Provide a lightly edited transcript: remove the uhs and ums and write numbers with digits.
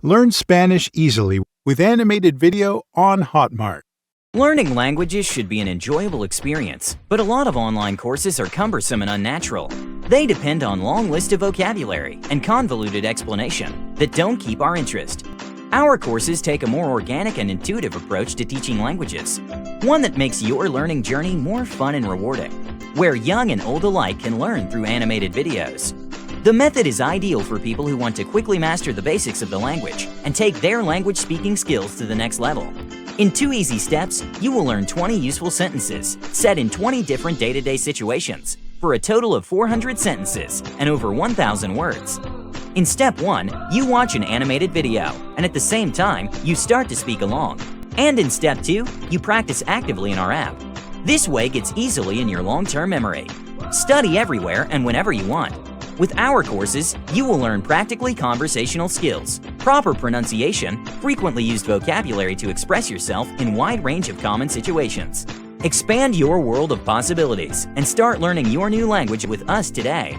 Learn Spanish easily with animated video on Hotmart. Learning languages should be an enjoyable experience, but a lot of online courses are cumbersome and unnatural. They depend on long lists of vocabulary and convoluted explanation that don't keep our interest. Our courses take a more organic and intuitive approach to teaching languages, one that makes your learning journey more fun and rewarding, where young and old alike can learn through animated videos. The method is ideal for people who want to quickly master the basics of the language and take their language speaking skills to the next level. In 2 easy steps, you will learn 20 useful sentences set in 20 different day-to-day situations for a total of 400 sentences and over 1,000 words. In Step 1, you watch an animated video, and at the same time, you start to speak along. And in Step 2, you practice actively in our app. This way gets easily in your long-term memory. Study everywhere and whenever you want. With our courses, you will learn practically conversational skills, proper pronunciation, frequently used vocabulary to express yourself in wide range of common situations. Expand your world of possibilities and start learning your new language with us today.